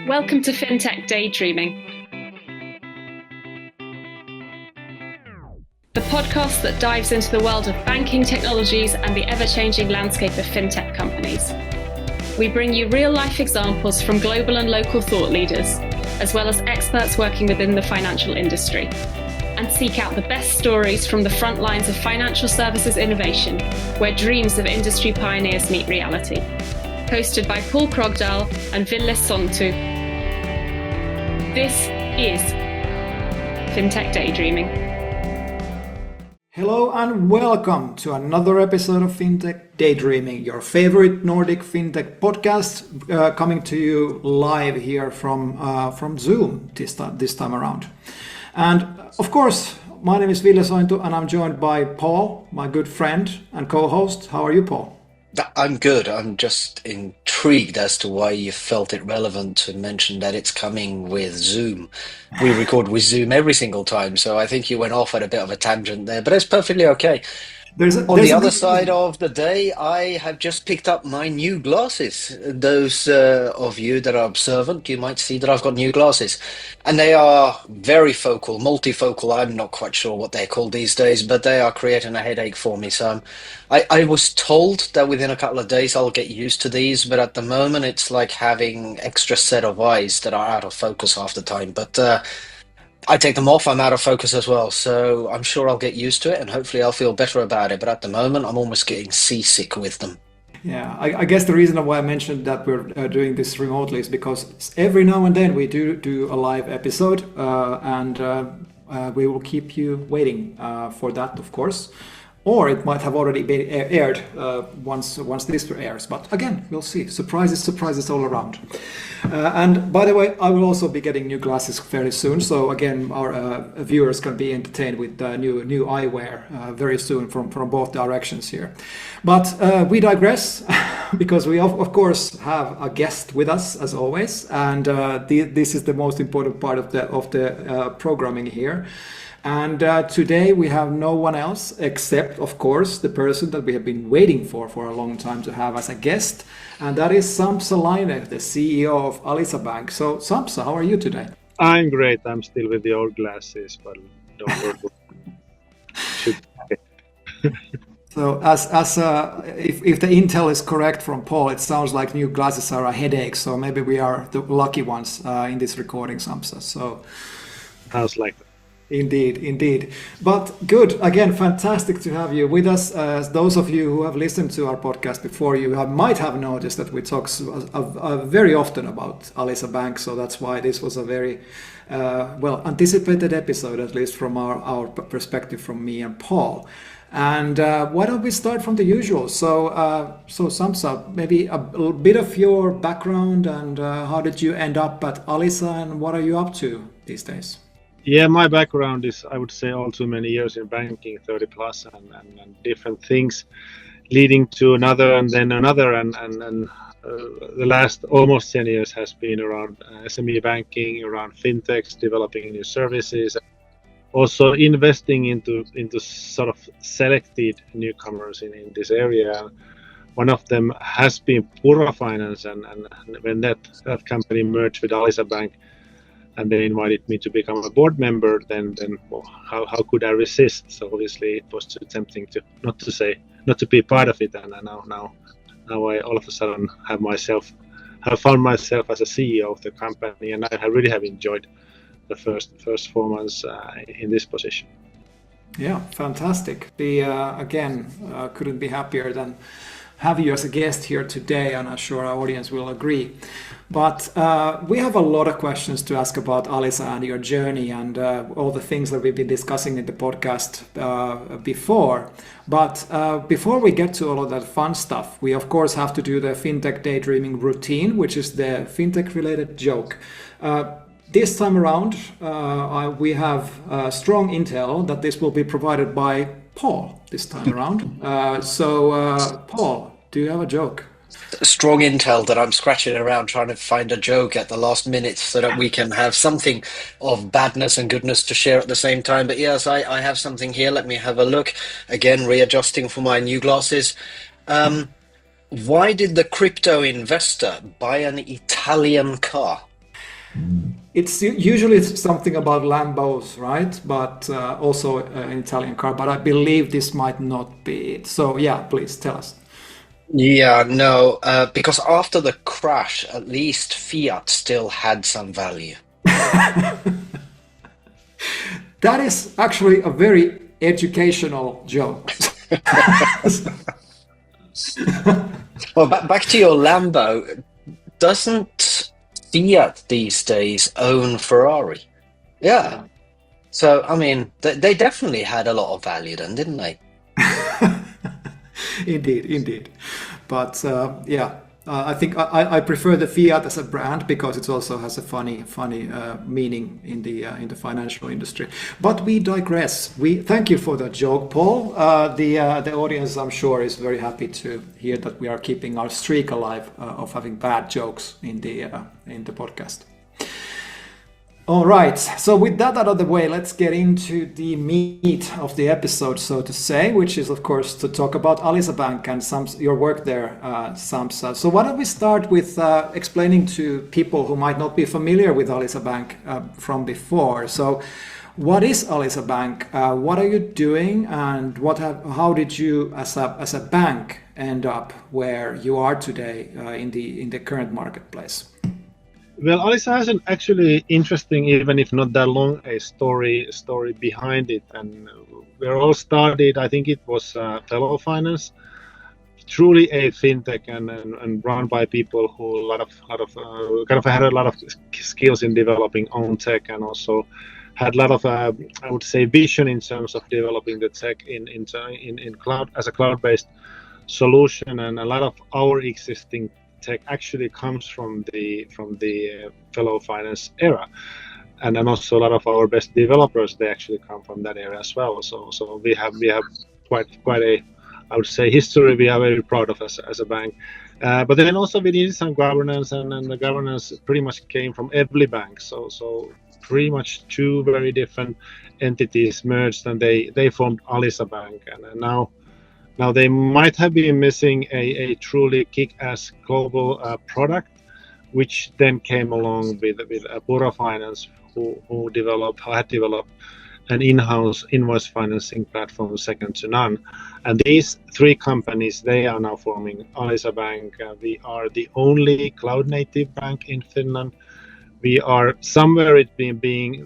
Welcome to Fintech Daydreaming, the podcast that dives into the world of banking technologies and the ever-changing landscape of fintech companies. We bring you real-life examples from global and local thought leaders, as well as experts working within the financial industry, and seek out the best stories from the front lines of financial services innovation, where dreams of industry pioneers meet reality. Hosted by Krogdahl and Ville Sointu. This is Fintech Daydreaming. Hello and welcome to another episode of Fintech Daydreaming, your favorite Nordic fintech podcast, coming to you live here from Zoom this time around. And of course, my name is Ville Sointu and I'm joined by Paul, my good friend and co-host. How are you, Paul? I'm good. I'm just intrigued as to why you felt it relevant to mention that it's coming with Zoom. We record with Zoom every single time, so I think you went off at a bit of a tangent there, but it's perfectly okay. On the other side of the day, I have just picked up my new glasses. Those of you that are observant, you might see that I've got new glasses. And they are very focal, multifocal. I'm not quite sure what they're called these days, but they are creating a headache for me. So I was told that within a couple of days I'll get used to these, but at the moment it's like having extra set of eyes that are out of focus half the time. But I take them off, I'm out of focus as well, so I'm sure I'll get used to it and hopefully I'll feel better about it, but at the moment I'm almost getting seasick with them. Yeah, I guess the reason why I mentioned that we're doing this remotely is because every now and then we do a live episode and we will keep you waiting for that, of course. Or it might have already been aired once this airs. But again, we'll see. Surprises all around. And by the way, I will also be getting new glasses fairly soon. So again, our viewers can be entertained with new eyewear very soon from both directions here. But we digress because we of course have a guest with us as always, and this is the most important part of the programming here. And today we have no one else except, of course, the person that we have been waiting for a long time to have as a guest. And that is Sampsa, the CEO of Alisa Bank. So Sampsa, how are you today? I'm great. I'm still with the old glasses, but don't worry. So if the intel is correct from Paul, it sounds like new glasses are a headache. So maybe we are the lucky ones in this recording, Sampsa. So sounds like that. Indeed. But good. Again, fantastic to have you with us. Those of you who have listened to our podcast before, might have noticed that we talk very often about Alisa Bank. So that's why this was a very anticipated episode, at least from our perspective, from me and Paul. And why don't we start from the usual? So Sampsa, maybe a little bit of your background and how did you end up at Alisa and what are you up to these days? Yeah, my background is, I would say, all too many years in banking, 30 plus, and different things leading to another and then another. And the last almost 10 years has been around SME banking, around fintechs, developing new services, also investing into sort of selected newcomers in this area. One of them has been Pura Finance, and when that company merged with Alisa Bank, and they invited me to become a board member, then how could I resist? So obviously it was too tempting not to be part of it. And now I all of a sudden have found myself as a CEO of the company, and I really have enjoyed the first 4 months in this position. Yeah, fantastic. Couldn't be happier than have you as a guest here today, and I'm sure our audience will agree. But we have a lot of questions to ask about Alisa and your journey and all the things that we've been discussing in the podcast before. But before we get to all of that fun stuff, we of course have to do the Fintech Daydreaming routine, which is the fintech-related joke. This time around, we have strong intel that this will be provided by Paul this time around. Paul, do you have a joke? Strong intel that I'm scratching around trying to find a joke at the last minute so that we can have something of badness and goodness to share at the same time. But yes, I have something here. Let me have a look. Again, readjusting for my new glasses. Why did the crypto investor buy an Italian car? It's usually something about Lambos, right? But also an Italian car. But I believe this might not be it. So yeah, please tell us. Yeah, no, because after the crash, at least Fiat still had some value. That is actually a very educational joke. Well, back to your Lambo, doesn't Fiat these days own Ferrari? Yeah. So, I mean, they definitely had a lot of value then, didn't they? Indeed. But I think I prefer the Fiat as a brand because it also has a funny meaning in the financial industry. But we digress. We thank you for that joke, Paul. The audience, I'm sure, is very happy to hear that we are keeping our streak alive of having bad jokes in the podcast. All right, so with that out of the way, let's get into the meat of the episode, so to say, which is, of course, to talk about Alisa Bank and your work there, Sampsa. So why don't we start with explaining to people who might not be familiar with Alisa Bank from before. So what is Alisa Bank? What are you doing? And how did you, as a bank, end up where you are today in the current marketplace? Well, Alisa has an actually interesting, even if not that long, a story behind it. And we're all started, I think it was Fellow Finance, truly a fintech and run by people who had a lot of skills in developing own tech, and also had a lot of I would say vision in terms of developing the tech in cloud as a cloud-based solution. And a lot of our existing tech actually comes from the Fellow Finance era, and then also a lot of our best developers, they actually come from that area as well. So we have quite a, I would say, history we are very proud of as a bank. But then also we needed some governance, and the governance pretty much came from every bank. So pretty much two very different entities merged, and they formed Alisa Bank, and now they might have been missing a truly kick-ass global product, which then came along with Pura Finance, who had developed an in-house invoice financing platform second to none. And these three companies, they are now forming Alisa Bank. We are the only cloud-native bank in Finland. We are somewhere in being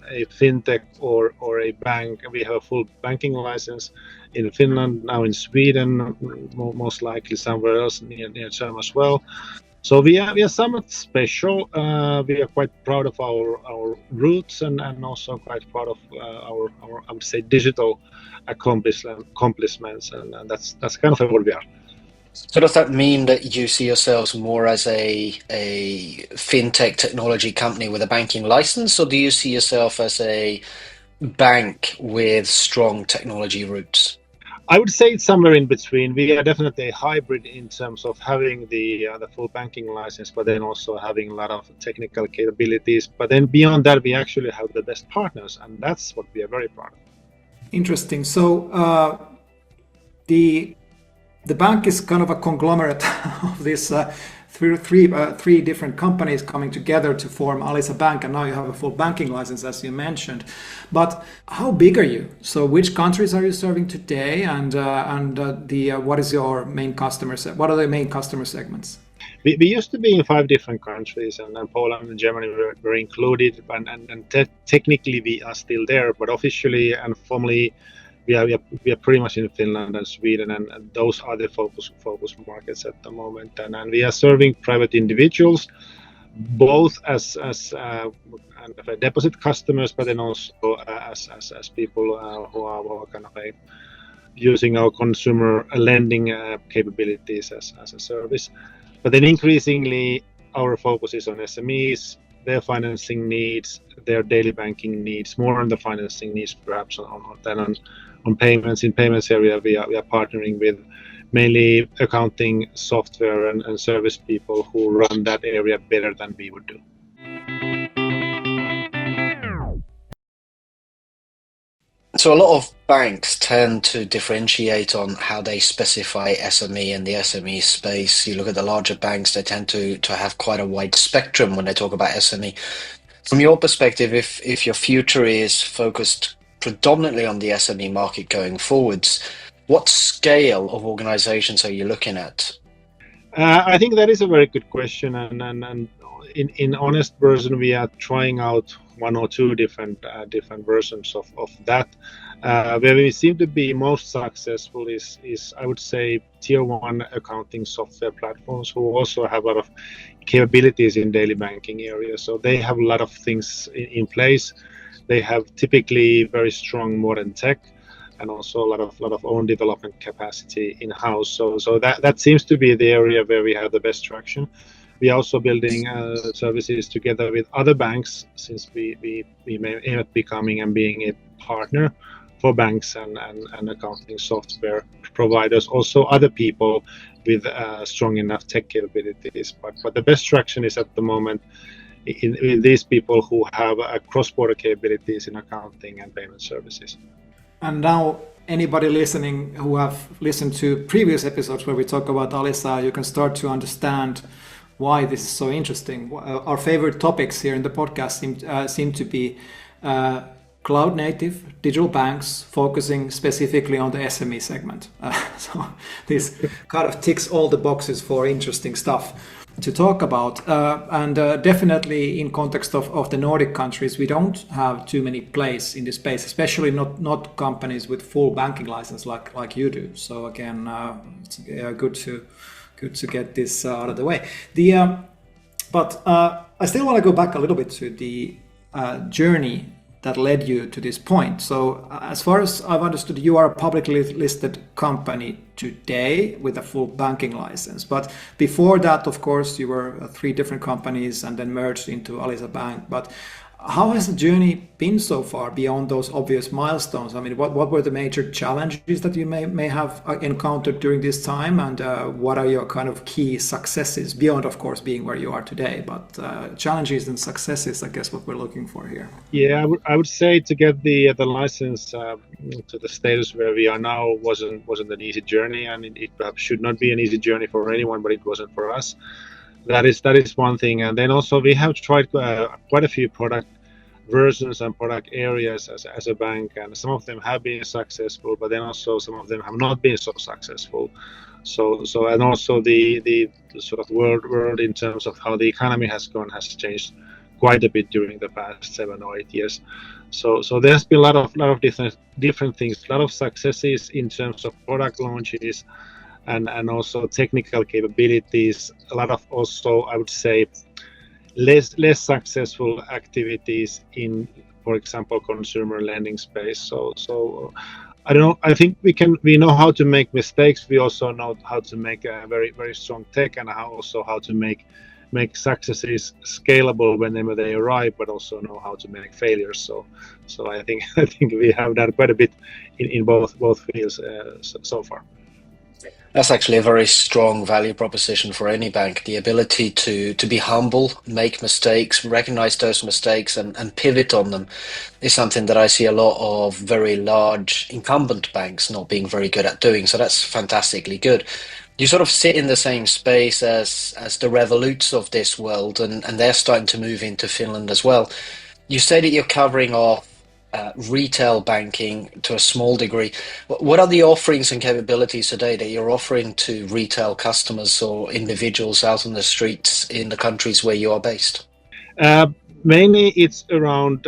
a fintech or a bank. We have a full banking license in Finland, now in Sweden, most likely somewhere else near term as well. So we are somewhat special. We are quite proud of our roots, and also quite proud of our I would say digital accomplishments, and that's kind of what we are. So does that mean that you see yourselves more as a fintech technology company with a banking license, or do you see yourself as a bank with strong technology roots? I would say it's somewhere in between. We are definitely a hybrid in terms of having the full banking license, but then also having a lot of technical capabilities. But then beyond that, we actually have the best partners, and that's what we are very proud of. Interesting. So the bank is kind of a conglomerate of these three different companies coming together to form Alisa Bank, and now you have a full banking license, as you mentioned. But how big are you? So which countries are you serving today, and what is your main customer set? What are the main customer segments? We used to be in 5 different countries, and then Poland and Germany were included, and technically we are still there, but officially and formally we are pretty much in Finland and Sweden, and those are the focus markets at the moment. And we are serving private individuals, both as deposit customers, but then also as people who are kind of using our consumer lending capabilities as a service. But then increasingly, our focus is on SMEs, their financing needs, their daily banking needs, more on the financing needs perhaps than on payments. In payments area, we are partnering with mainly accounting software and service people who run that area better than we would do. So a lot of banks tend to differentiate on how they specify SME and the SME space. You look at the larger banks, they tend to have quite a wide spectrum when they talk about SME. From your perspective, if your future is focused predominantly on the SME market going forwards, what scale of organizations are you looking at? I think that is a very good question, and in honest version, we are trying out one or two different versions of that. Where we seem to be most successful is I would say tier one accounting software platforms who also have a lot of capabilities in daily banking area. So they have a lot of things in place. They have typically very strong modern tech, and also a lot of own development capacity in house. So that seems to be the area where we have the best traction. We are also building services together with other banks, since we may end up becoming and being a partner for banks and accounting software providers, also other people with strong enough tech capabilities. But the best traction is at the moment in these people who have cross-border capabilities in accounting and payment services. And now, anybody listening who have listened to previous episodes where we talk about Alisa, you can start to understand why this is so interesting. Our favorite topics here in the podcast seem to be cloud native digital banks focusing specifically on the SME segment. So this kind of ticks all the boxes for interesting stuff to talk about. And definitely in context of the Nordic countries, we don't have too many players in this space, especially not companies with full banking license like you do. So again, it's good to get this out of the way. But I still want to go back a little bit to the journey that led you to this point. So as far as I've understood, you are a publicly listed company today with a full banking license. But before that, of course, you were 3 different companies and then merged into Alisa Bank. But how has the journey been so far beyond those obvious milestones? I mean, what were the major challenges that you may have encountered during this time? And what are your kind of key successes beyond, of course, being where you are today? But challenges and successes, I guess, what we're looking for here. Yeah, I would say to get the license to the status where we are now wasn't an easy journey, and it perhaps should not be an easy journey for anyone, but it wasn't for us. That is one thing. And then also we have tried quite a few product versions and product areas as a bank, and some of them have been successful, but then also some of them have not been so successful. So and also the sort of world in terms of how the economy has changed quite a bit during the past 7 or 8 years. So there's been a lot of different things, a lot of successes in terms of product launches and also technical capabilities. A lot of also, I would say, less successful activities in, for example, consumer lending space. So I don't know. I think we know how to make mistakes. We also know how to make a very, very strong tech, and how to make successes scalable whenever they arrive, but also know how to make failures. So I think we have done quite a bit in both fields so far. That's actually a very strong value proposition for any bank. The ability to be humble, make mistakes, recognize those mistakes and pivot on them is something that I see a lot of very large incumbent banks not being very good at doing. So that's fantastically good. You sort of sit in the same space as the Revoluts of this world, and they're starting to move into Finland as well. You say that you're covering off retail banking to a small degree. What are the offerings and capabilities today that you're offering to retail customers or individuals out on the streets in the countries where you are based? Mainly it's around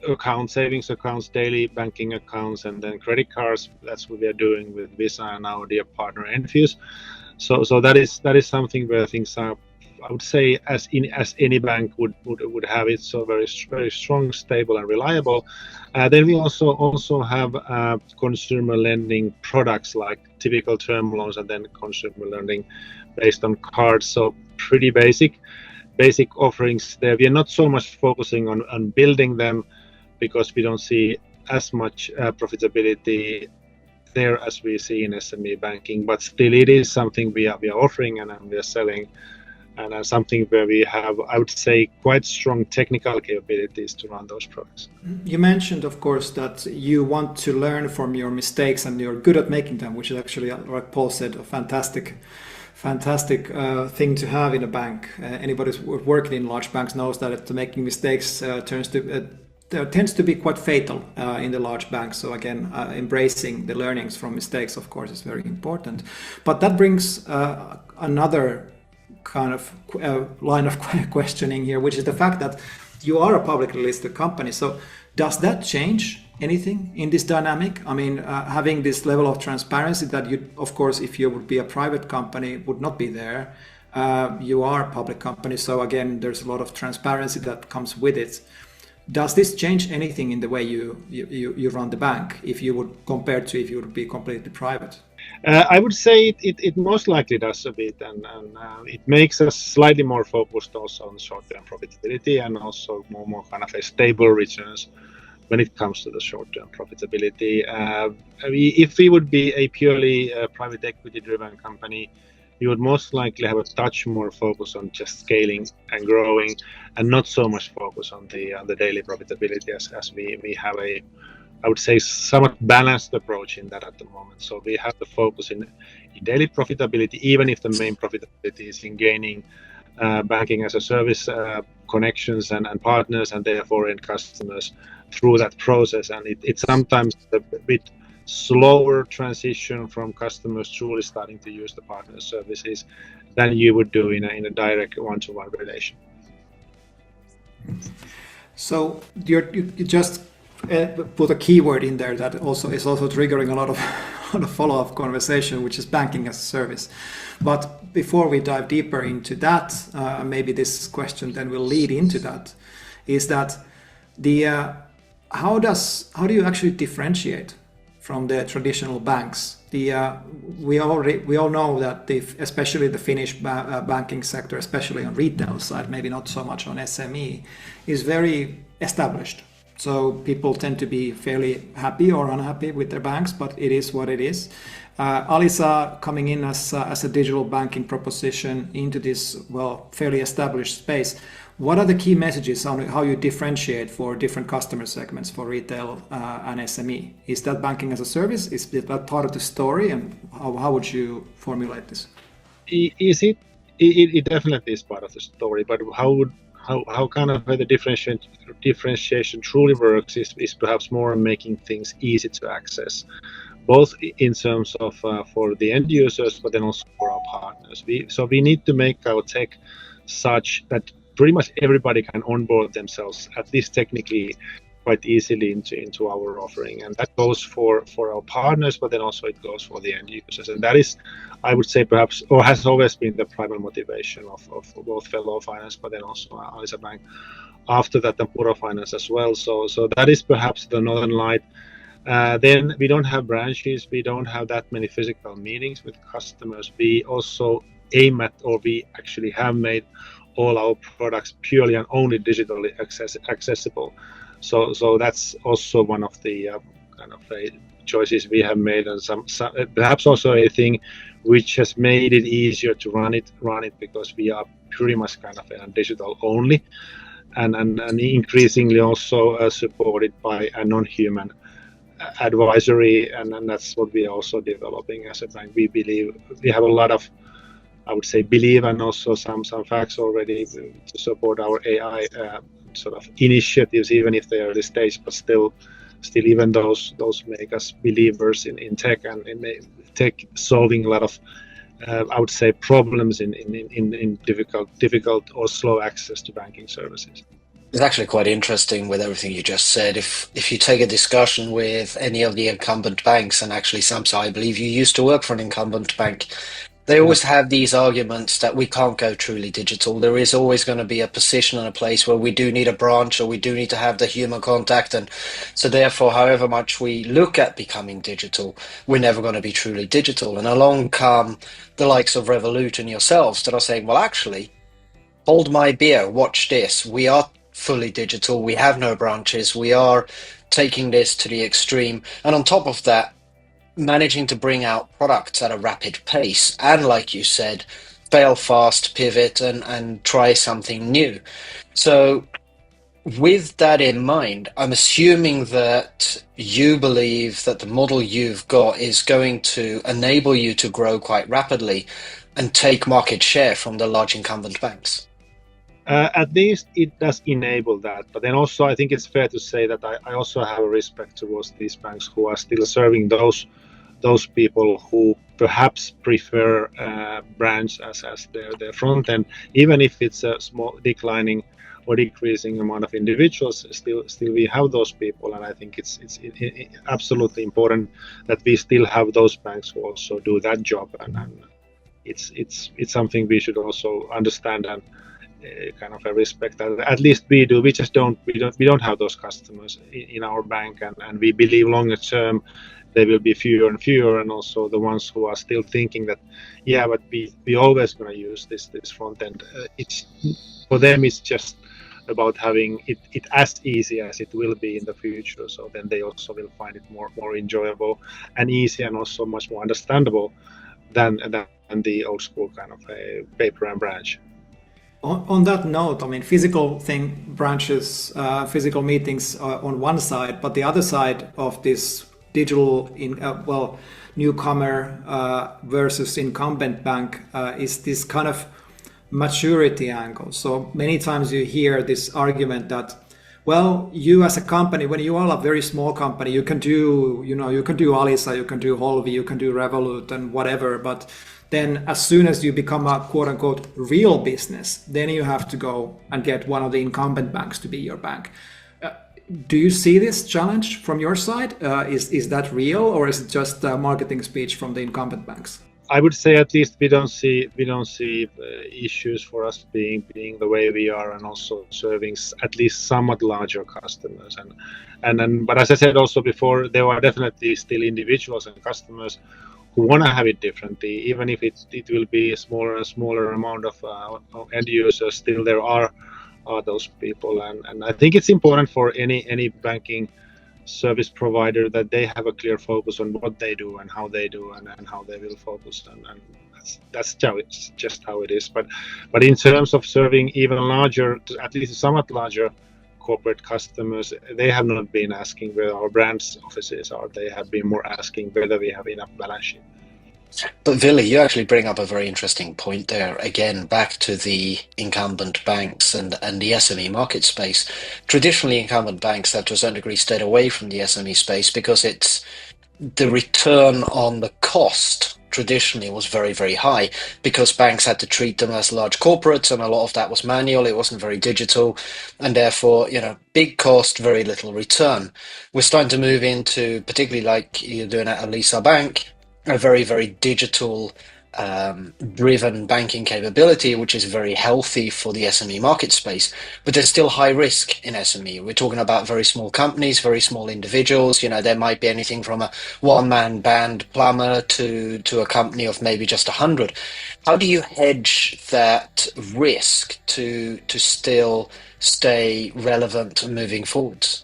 accounts, savings accounts, daily banking accounts, and then credit cards. That's what we are doing with Visa and our dear partner Enfuse. So that is something where things are, I would say, as any bank would have it, so very strong, stable, and reliable. Then we also have consumer lending products like typical term loans, and then consumer lending based on cards. So pretty basic offerings there. We are not so much focusing on building them because we don't see as much profitability there as we see in SME banking. But still, it is something we are offering and we are selling and something where we have, I would say, quite strong technical capabilities to run those products. You mentioned, of course, that you want to learn from your mistakes and you're good at making them, which is actually, like Paul said, a fantastic thing to have in a bank. Anybody who's working in large banks knows that making mistakes tends to be quite fatal in the large banks. So again, embracing the learnings from mistakes, of course, is very important. But that brings another kind of line of questioning here, which is the fact that you are a publicly listed company. So does that change anything in this dynamic? I mean, having this level of transparency that you, of course, if you would be a private company, would not be there. You are a public company. So again, there's a lot of transparency that comes with it. Does this change anything in the way you run the bank if you would compare to if you would be completely private? I would say it most likely does a bit, and it makes us slightly more focused also on short-term profitability and also more kind of a stable returns when it comes to the short-term profitability. If we would be a purely private equity-driven company, we would most likely have a touch more focus on just scaling and growing, and not so much focus on the daily profitability as we have a, I would say, somewhat balanced approach in that at the moment. So we have the focus in daily profitability, even if the main profitability is in gaining banking as a service connections and partners, and therefore end customers through that process. And it's sometimes a bit slower transition from customers truly starting to use the partner services than you would do in a direct one-to-one relation. So you just put a keyword in there that also is triggering a lot of follow-up conversation, which is banking as a service. But before we dive deeper into that, maybe this question then will lead into that, is that how do you actually differentiate from the traditional banks? We all know that especially the Finnish banking sector, especially on retail side, maybe not so much on SME, is very established. So people tend to be fairly happy or unhappy with their banks, but it is what it is. Alisa coming in as a digital banking proposition into this, fairly established space. What are the key messages on how you differentiate for different customer segments for retail and SME? Is that banking as a service? Is that part of the story? And how would you formulate this? It definitely is part of the story, but how kind of the differentiation truly works is perhaps more making things easy to access, both in terms of for the end users, but then also for our partners. We need to make our tech such that pretty much everybody can onboard themselves, at least technically, quite easily into our offering. And that goes for our partners, but then also it goes for the end users. And that is, I would say, perhaps, or has always been the primary motivation of both Fellow Finance, but then also Alisa Bank. After that, the Puro Finance as well. So that is perhaps the Northern Light. Then we don't have branches. We don't have that many physical meetings with customers. We also aim at, or we actually have made all our products purely and only digitally accessible. So that's also one of the kind of choices we have made, and some perhaps also a thing which has made it easier to run it because we are pretty much kind of digital only, and increasingly also supported by a non-human advisory, and that's what we are also developing as a bank. We believe we have a lot of, I would say, believe and also some facts already to support our AI sort of initiatives, even if they are early stage, but still even those make us believers in tech and in tech solving a lot of I would say problems in difficult or slow access to banking services. It's actually quite interesting with everything you just said. If you take a discussion with any of the incumbent banks, and actually Sampsa, I believe you used to work for an incumbent bank, they always have these arguments that we can't go truly digital. There is always going to be a position and a place where we do need a branch, or we do need to have the human contact. And so therefore, however much we look at becoming digital, we're never going to be truly digital. And along come the likes of Revolut and yourselves that are saying, well, actually, hold my beer, watch this. We are fully digital. We have no branches. We are taking this to the extreme. And on top of that, managing to bring out products at a rapid pace, and like you said, fail fast, pivot, and try something new. So with that in mind, I'm assuming that you believe that the model you've got is going to enable you to grow quite rapidly and take market share from the large incumbent banks. At least it does enable that. But then also, I think it's fair to say that I also have a respect towards these banks who are still serving those people who perhaps prefer branch as their front end, even if it's a small declining or decreasing amount of individuals. Still we have those people, and I think it's absolutely important that we still have those banks who also do that job, and it's something we should also understand and kind of a respect that at least we do. We just don't have those customers in our bank, and we believe longer term they will be fewer and fewer, and also the ones who are still thinking that but we always going to use this front end. It's for them it's just about having it as easy as it will be in the future. So then they also will find it more enjoyable and easy, and also much more understandable than the old school kind of a paper and branch. On that note, I mean, physical branches, physical meetings on one side, but the other side of this digital newcomer versus incumbent bank is this kind of maturity angle. So many times you hear this argument that, well, you as a company, when you are a very small company, you can do Alisa, you can do Holvi, you can do Revolut and whatever, but then as soon as you become a quote unquote real business, then you have to go and get one of the incumbent banks to be your bank. Do you see this challenge from your side? Is that real, or is it just a marketing speech from the incumbent banks? I would say at least we don't see issues for us being the way we are, and also serving at least somewhat larger customers. But as I said also before, there are definitely still individuals and customers who want to have it differently, even if it will be a smaller and smaller amount of end users. Still, there are those people, and I think it's important for any banking service provider that they have a clear focus on what they do and how they do, and how they will focus, and that's just how it is. But in terms of serving even larger, at least somewhat larger corporate customers, they have not been asking where our branch offices are. They have been more asking whether we have enough balance sheet. But Ville, you actually bring up a very interesting point there. Again, back to the incumbent banks and the SME market space. Traditionally, incumbent banks have to a certain degree stayed away from the SME space because it's the return on the cost traditionally was very, very high, because banks had to treat them as large corporates, and a lot of that was manual. It wasn't very digital, and therefore, big cost, very little return. We're starting to move into, particularly like you're doing at Alisa Bank, a very, very digital driven banking capability, which is very healthy for the SME market space. But there's still high risk in SME. We're talking about very small companies, very small individuals. There might be anything from a one-man band plumber to a company of maybe just 100. How do you hedge that risk to still stay relevant moving forwards?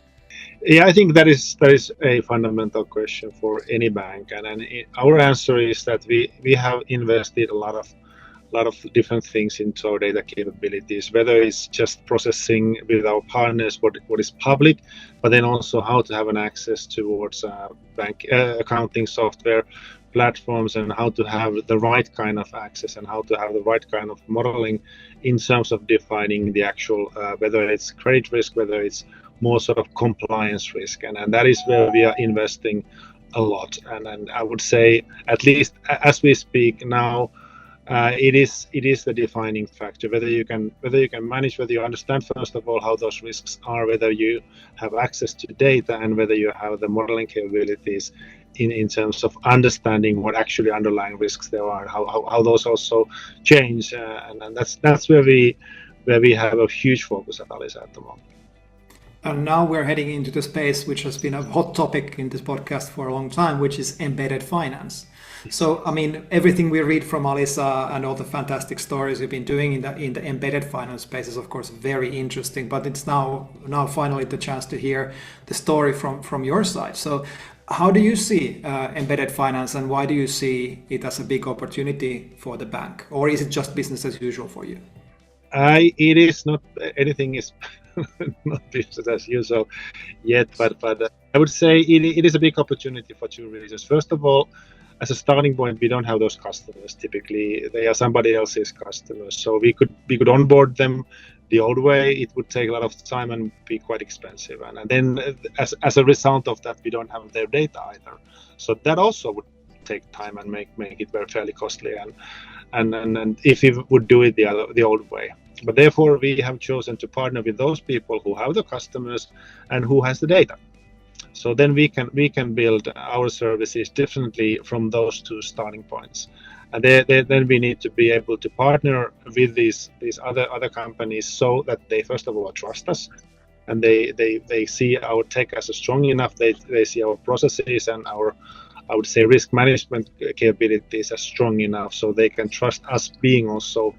Yeah, I think that is a fundamental question for any bank, and our answer is that we have invested a lot of different things into our data capabilities, whether it's just processing with our partners what is public, but then also how to have an access towards bank accounting software platforms, and how to have the right kind of access, and how to have the right kind of modeling in terms of defining the actual whether it's credit risk, whether it's more sort of compliance risk, and that is where we are investing a lot. And I would say, at least as we speak now, it is the defining factor, whether you can manage, whether you understand first of all how those risks are, whether you have access to data, and whether you have the modeling capabilities in terms of understanding what actually underlying risks there are, how those also change, and that's where we have a huge focus at Alisa at the moment. And now we're heading into the space which has been a hot topic in this podcast for a long time, which is embedded finance. So, I mean, everything we read from Alisa and all the fantastic stories you've been doing in the embedded finance space is, of course, very interesting. But it's now finally the chance to hear the story from your side. So, How do you see embedded finance, and why do you see it as a big opportunity for the bank? Or is it just business as usual for you? It is not, anything is not business as usual yet, but I would say it is a big opportunity for two reasons. First of all, as a starting point, we don't have those customers. Typically, they are somebody else's customers. So we could onboard them the old way. It would take a lot of time and be quite expensive. And then as a result of that, we don't have their data either. So that also would take time and make it very fairly costly. And if we would do it the old way. But therefore, we have chosen to partner with those people who have the customers and who has the data. So then we can build our services differently from those two starting points. And then we need to be able to partner with these other companies so that they first of all trust us, and they see our tech as strong enough. They see our processes and our, I would say, risk management capabilities as strong enough, so they can trust us being also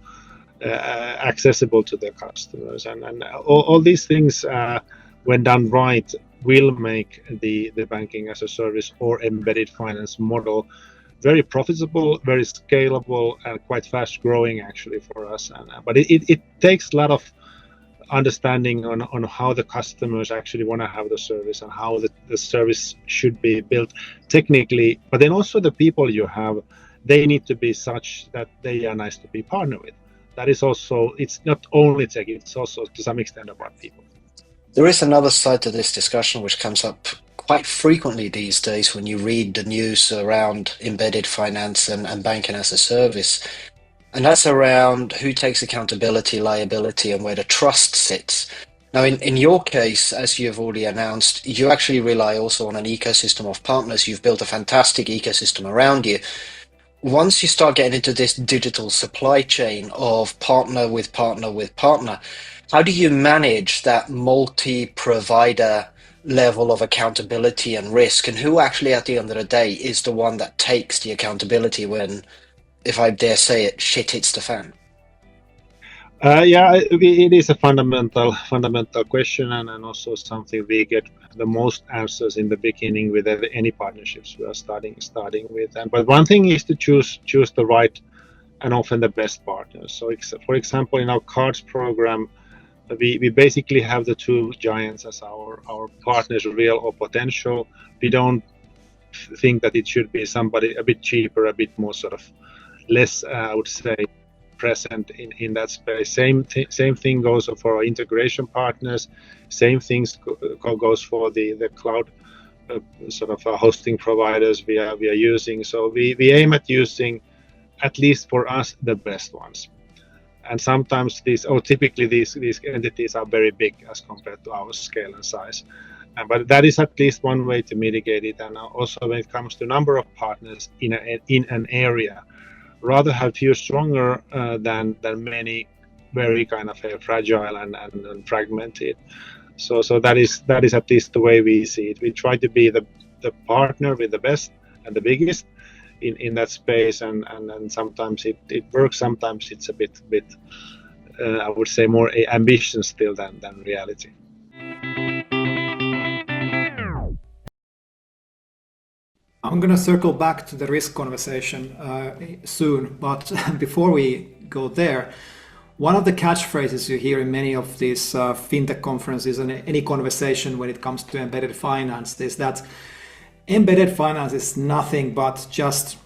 accessible to their customers. And all these things, when done right, will make the banking as a service or embedded finance model very profitable, very scalable, and quite fast growing actually for us. But it takes a lot of understanding on how the customers actually want to have the service and how the service should be built technically. But then also the people you have, they need to be such that they are nice to be partnered with. That is also, it's not only tech, it's also to some extent about people. There is another side to this discussion which comes up quite frequently these days when you read the news around embedded finance and banking as a service. And that's around who takes accountability, liability, and where the trust sits. Now, in your case, as you've already announced, you actually rely also on an ecosystem of partners. You've built a fantastic ecosystem around you. Once you start getting into this digital supply chain of partner with partner with partner, how do you manage that multi-provider level of accountability and risk? And who actually, at the end of the day, is the one that takes the accountability when, if I dare say it, shit hits the fan? It is a fundamental question, and also something we get the most answers in the beginning with any partnerships we are starting with. But one thing is to choose the right and often the best partners. So, for example, in our cards program, we basically have the two giants as our partners, real or potential. We don't think that it should be somebody a bit cheaper, a bit more sort of less, I would say, present in that space. Same thing goes for our integration partners. Same things goes for the cloud sort of hosting providers we are using. So we aim at using, at least for us, the best ones. And sometimes typically these entities are very big as compared to our scale and size. But that is at least one way to mitigate it. And also when it comes to number of partners in an area, rather have few stronger than many very kind of fragile and fragmented. So that is at least the way we see it. We try to be the partner with the best and the biggest in that space, and sometimes it works, sometimes it's a bit I would say more ambition still than reality. I'm going to circle back to the risk conversation soon, but before we go there, one of the catchphrases you hear in many of these fintech conferences and any conversation when it comes to embedded finance is that embedded finance is nothing but just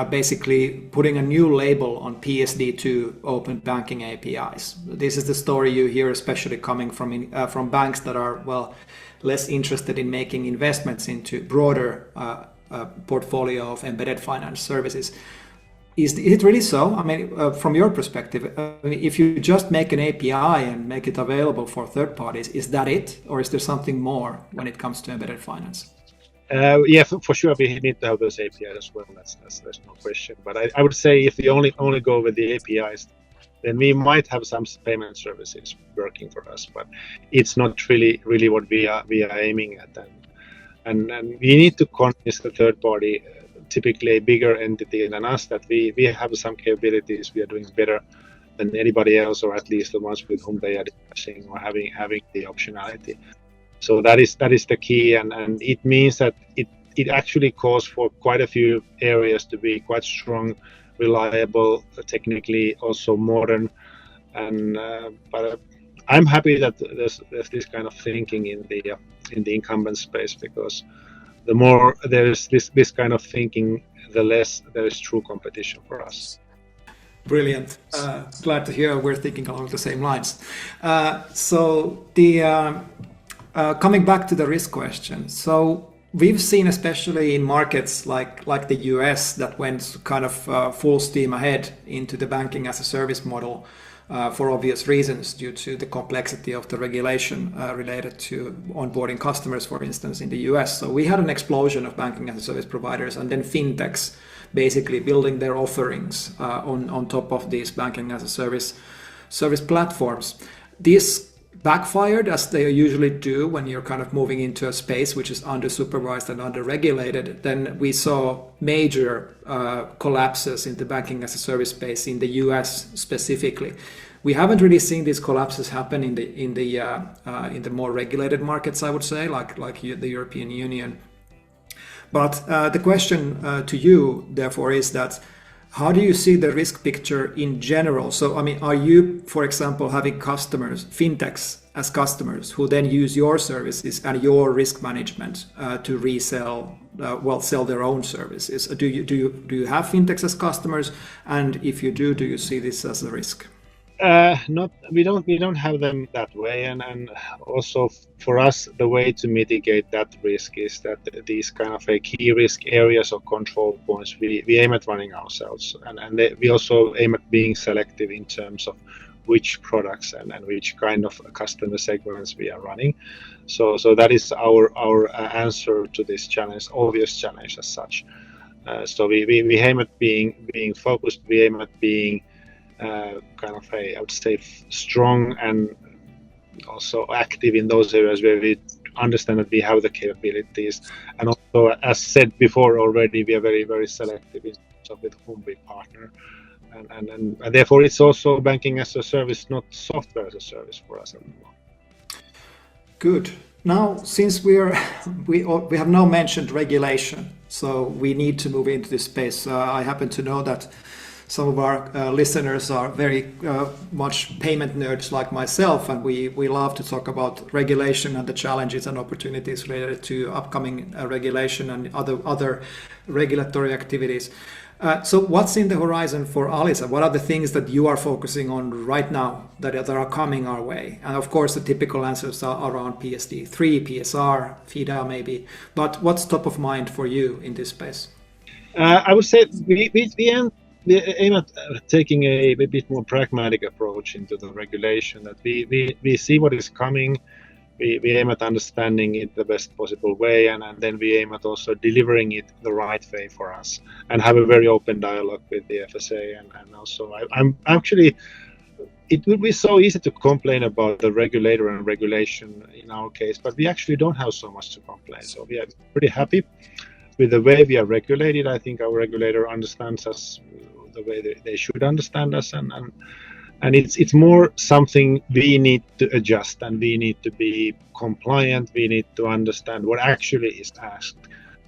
basically putting a new label on PSD2 open banking APIs. This is the story you hear, especially coming from banks that are, well, less interested in making investments into broader portfolio of embedded finance services. Is it really so? I mean, from your perspective, if you just make an API and make it available for third parties, is that it? Or is there something more when it comes to embedded finance? For sure, we need to have those APIs as well. There's no question. But I would say if we only go with the APIs, then we might have some payment services working for us. But it's not really what we are aiming at. And we need to convince the third party, typically a bigger entity than us, that we have some capabilities we are doing better than anybody else, or at least the ones with whom they are discussing or having the optionality. So that is the key, and it means that it actually calls for quite a few areas to be quite strong, reliable, technically also modern, and but I'm happy that there's this kind of thinking in the incumbent space, because the more there is this kind of thinking, the less there is true competition for us. Brilliant. Glad to hear we're thinking along the same lines. So the coming back to the risk question. So we've seen, especially in markets like the US, that went kind of full steam ahead into the banking as a service model for obvious reasons, due to the complexity of the regulation related to onboarding customers, for instance, in the US. So we had an explosion of banking as a service providers, and then fintechs basically building their offerings on top of these banking as a service platforms. This backfired, as they usually do when you're kind of moving into a space which is under-supervised and under-regulated. Then we saw major collapses in the banking as a service space in the US specifically. We haven't really seen these collapses happen in the more regulated markets, I would say, like the European Union. But the question to you, therefore, is that how do you see the risk picture in general? So, I mean, are you, for example, having customers, fintechs as customers, who then use your services and your risk management to resell, sell their own services? Do you have fintechs as customers? And if you do you see this as a risk? We don't have them that way, and also for us, the way to mitigate that risk is that these kind of key risk areas or control points we aim at running ourselves, and we also aim at being selective in terms of which products and which kind of customer segments we are running. So that is our answer to this challenge, obvious challenge as such. So we aim at being focused. We aim at being kind of I would say strong and also active in those areas where we understand that we have the capabilities, and also, as said before already, we are very, very selective in terms of with whom we partner, and therefore it's also banking as a service, not software as a service for us anymore. Good. Now, since we have now mentioned regulation, so we need to move into this space. I happen to know that some of our listeners are very much payment nerds like myself, and we love to talk about regulation and the challenges and opportunities related to upcoming regulation and other regulatory activities. So what's in the horizon for Alisa? What are the things that you are focusing on right now that are coming our way? And of course, the typical answers are around PSD3, PSR, FIDA maybe. But what's top of mind for you in this space? I would say we aim at taking a bit more pragmatic approach into the regulation, that we see what is coming, we aim at understanding it the best possible way, and then we aim at also delivering it the right way for us, and have a very open dialogue with the FSA. And also I'm actually, it would be so easy to complain about the regulator and regulation in our case, but we actually don't have so much to complain. So we are pretty happy with the way we are regulated. I think our regulator understands us the way they should understand us, and it's more something we need to adjust, and we need to be compliant. We need to understand what actually is asked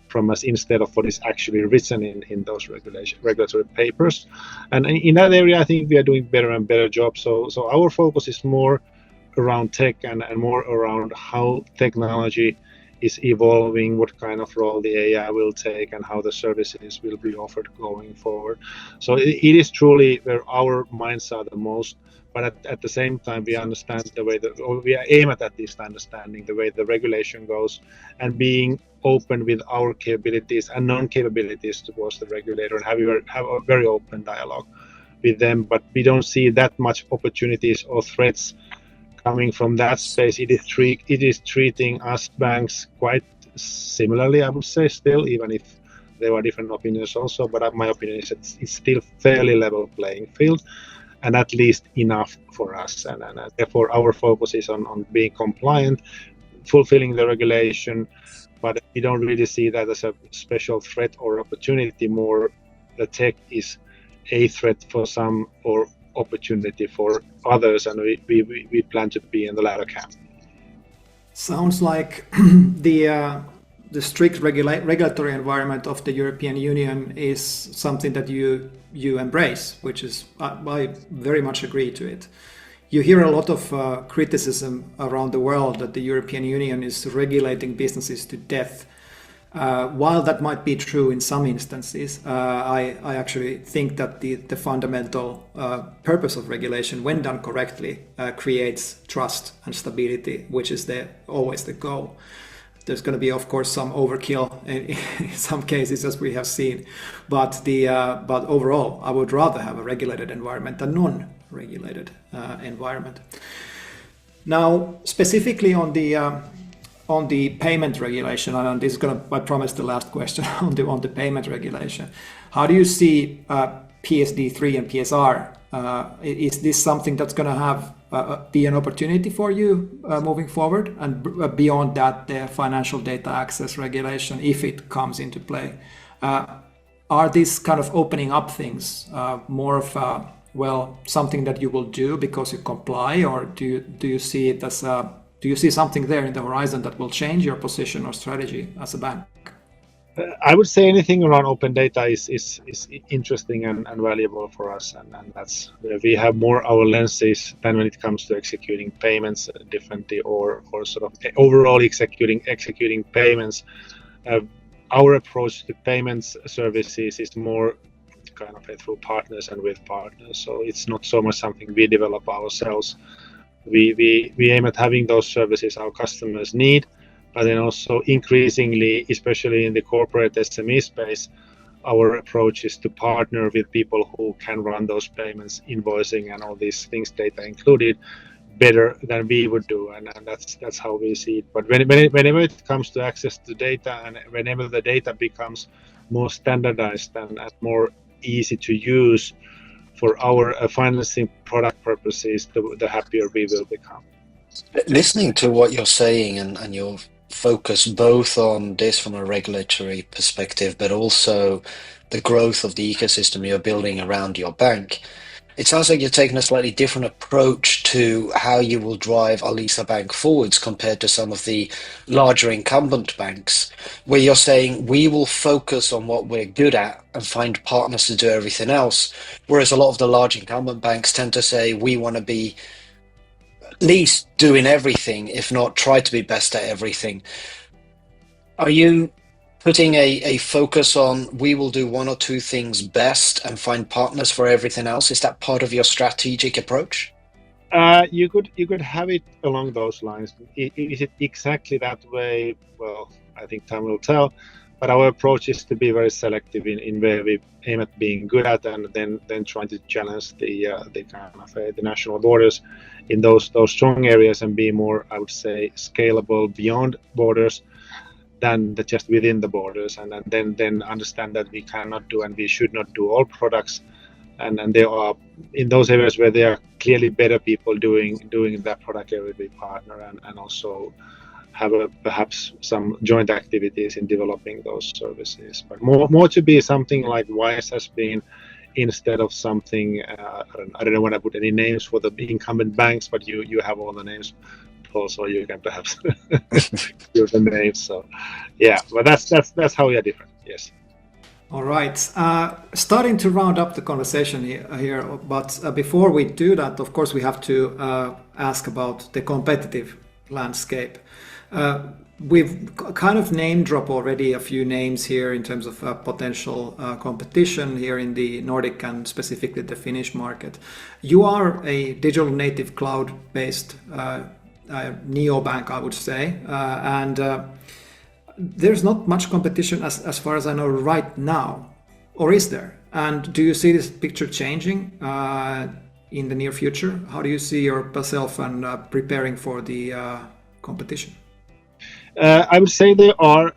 from us instead of what is actually written in those regulatory papers. And in that area, I think we are doing better and better job. So our focus is more around tech and more around how technology is evolving, what kind of role the AI will take, and how the services will be offered going forward. So it is truly where our minds are the most, but at the same time we understand the way or we aim at least understanding the way the regulation goes, and being open with our capabilities and non-capabilities towards the regulator, and have a very open dialogue with them. But we don't see that much opportunities or threats coming from that space. It is treating us banks quite similarly, I would say, still, even if there are different opinions also. But my opinion is it's still fairly level playing field, and at least enough for us. And therefore our focus is on being compliant, fulfilling the regulation, but we don't really see that as a special threat or opportunity. More the tech is a threat for some or opportunity for others, and we plan to be in the latter camp. Sounds like the the strict regulatory environment of the European Union is something that you embrace, which is I very much agree to it. You hear a lot of criticism around the world that the European Union is regulating businesses to death. While that might be true in some instances, I actually think that the fundamental purpose of regulation, when done correctly, creates trust and stability, which is always the goal. There's going to be, of course, some overkill in some cases, as we have seen, but overall, I would rather have a regulated environment than non-regulated environment. Now, specifically on the payment regulation, and this is going to, I promise, the last question on the payment regulation. How do you see PSD3 and PSR? Is this something that's going to have be an opportunity for you moving forward? And beyond that, the financial data access regulation, if it comes into play, are these kind of opening up things more of something that you will do because you comply, or do you see it as do you see something there in the horizon that will change your position or strategy as a bank? I would say anything around open data is interesting and valuable for us, and that's where we have more our lenses than when it comes to executing payments differently or sort of overall executing payments. Our approach to payments services is more kind of through partners and with partners, so it's not so much something we develop ourselves. We aim at having those services our customers need, but then also increasingly, especially in the corporate SME space, our approach is to partner with people who can run those payments, invoicing and all these things, data included, better than we would do, and that's how we see it. But whenever it comes to access to data, and whenever the data becomes more standardized and more easy to use for our financing product purposes, the happier we will become. Listening to what you're saying and your focus both on this from a regulatory perspective, but also the growth of the ecosystem you're building around your bank, it sounds like you're taking a slightly different approach to how you will drive Alisa Bank forwards compared to some of the larger incumbent banks, where you're saying we will focus on what we're good at and find partners to do everything else. Whereas a lot of the large incumbent banks tend to say we want to be at least doing everything, if not try to be best at everything. Are you putting a focus on we will do one or two things best and find partners for everything else? Is that part of your strategic approach? You could have it along those lines. Is it exactly that way? Well, I think time will tell. But our approach is to be very selective in where we aim at being good at, and then trying to challenge the kind of the national borders in those strong areas and be more, I would say, scalable beyond borders than just within the borders, and then understand that we cannot do and we should not do all products, and there are in those areas where there are clearly better people doing that product area, we partner and also have perhaps some joint activities in developing those services, but more to be something like Wise has been, instead of something I don't want to put any names for the incumbent banks, but you have all the names. Also, you can perhaps use the names. So, yeah, but that's how we are different. Yes. All right. Starting to round up the conversation here, but before we do that, of course, we have to ask about the competitive landscape. We've kind of name drop already a few names here in terms of potential competition here in the Nordic and specifically the Finnish market. You are a digital native cloud-based neobank, I would say, and there's not much competition as far as I know right now, or is there? And do you see this picture changing in the near future? How do you see yourself and preparing for the competition? I would say there are,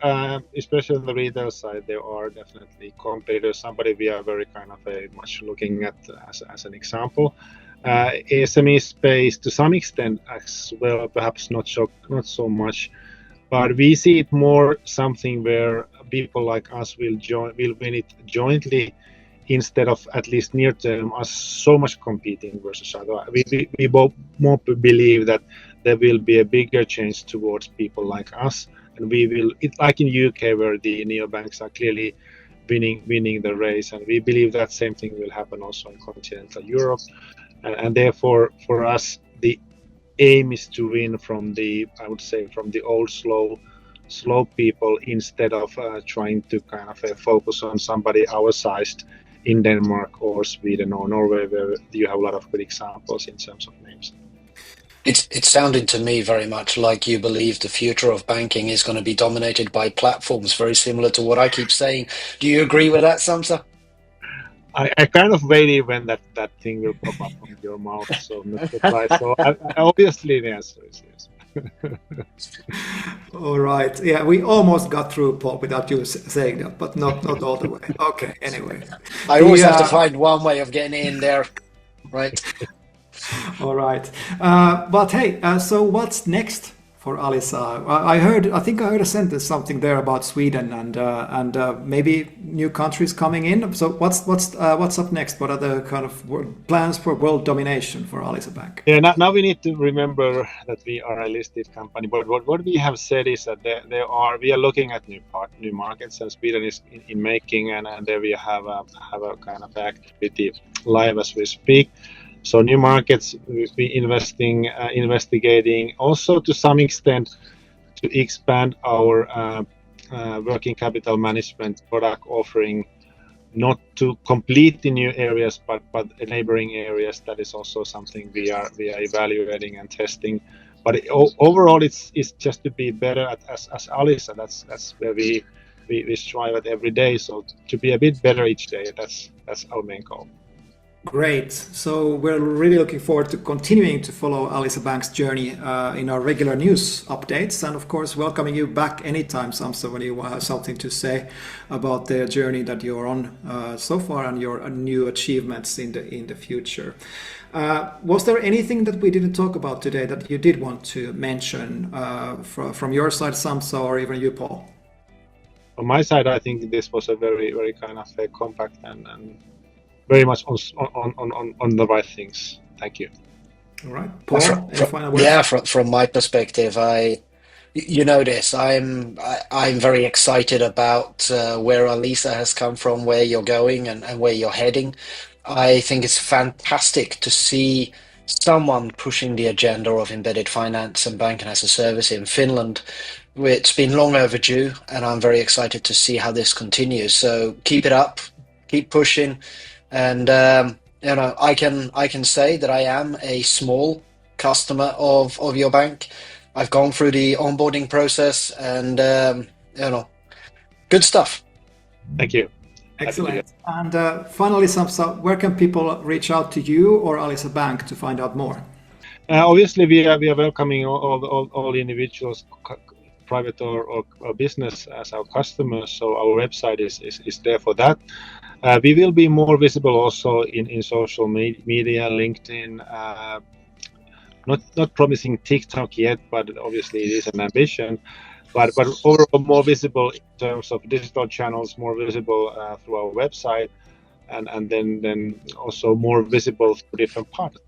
especially on the retail side, there are definitely competitors. Somebody we are very kind of much looking at as an example. SME space to some extent as well, perhaps not so much, but we see it more something where people like us will win it jointly, instead of, at least near term, us so much competing versus other. We both more believe that there will be a bigger change towards people like us and we will, like in UK where the neobanks are clearly winning the race, and we believe that same thing will happen also in continental Europe, and therefore for us the aim is to win from the old slow people instead of trying to kind of focus on somebody our sized in Denmark or Sweden or Norway, where you have a lot of good examples in terms of names. It sounded to me very much like you believe the future of banking is going to be dominated by platforms, very similar to what I keep saying. Do you agree with that, Sampsa? I kind of waited when that thing will pop up from your mouth, so not surprised. So obviously the answer is yes. All right. Yeah, we almost got through, Paul, without you saying that, but not all the way. Okay, anyway. I always have to find one way of getting in there, right? All right. But hey, so what's next for Alisa? I think I heard a sentence something there about Sweden and maybe new countries coming in. So what's up next? What are the kind of plans for world domination for Alisa Bank? Yeah, now we need to remember that we are a listed company. But what we have said is that we are looking at new markets, and Sweden is in making, and there we have a kind of activity live as we speak. So new markets, we've been investigating, also to some extent to expand our working capital management product offering, not to complete the new areas, but neighboring areas. That is also something we are evaluating and testing. But overall, it's just to be better as Alisa. That's where we strive at every day. So to be a bit better each day. That's our main goal. Great. So we're really looking forward to continuing to follow Alisa Bank's journey in our regular news updates, and of course welcoming you back anytime, Sampsa, when you have something to say about the journey that you're on so far and your new achievements in the future. Was there anything that we didn't talk about today that you did want to mention from your side, Sampsa, or even you, Paul? On my side, I think this was a very, very kind of compact and very much on the right things. Thank you. All right, Paul. Any final words? Yeah, from my perspective, you know this. I'm very excited about where Alisa has come from, where you're going, and where you're heading. I think it's fantastic to see someone pushing the agenda of embedded finance and banking as a service in Finland. It's been long overdue, and I'm very excited to see how this continues. So keep it up, keep pushing. And I can say that I am a small customer of your bank. I've gone through the onboarding process, and good stuff. Thank you. Excellent. And finally, Sampsa, where can people reach out to you or Alisa Bank to find out more? Obviously, we are welcoming all individuals, private or business, as our customers. So our website is there for that. We will be more visible also in social media, LinkedIn. Not promising TikTok yet, but obviously it is an ambition. But overall more visible in terms of digital channels, more visible through our website, and then also more visible through different partners.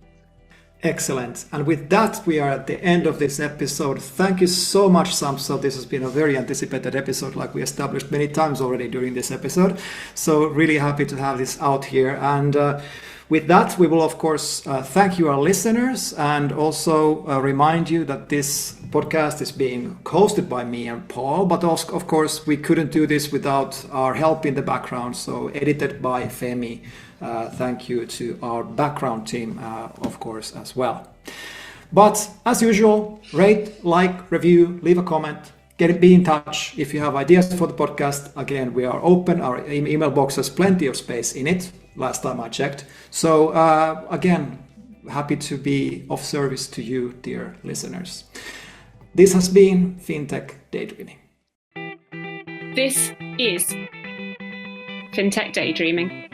Excellent. And with that, we are at the end of this episode. Thank you so much, Sampsa. This has been a very anticipated episode, like we established many times already during this episode. So really happy to have this out here. And with that, we will, of course, thank you, our listeners, and also remind you that this podcast is being hosted by me and Paul. But also, of course, we couldn't do this without our help in the background. So edited by Femi. Thank you to our background team, of course, as well. But as usual, rate, like, review, leave a comment, be in touch if you have ideas for the podcast. Again, we are open. Our email box has plenty of space in it, last time I checked. So again, happy to be of service to you, dear listeners. This has been Fintech Daydreaming. This is Fintech Daydreaming.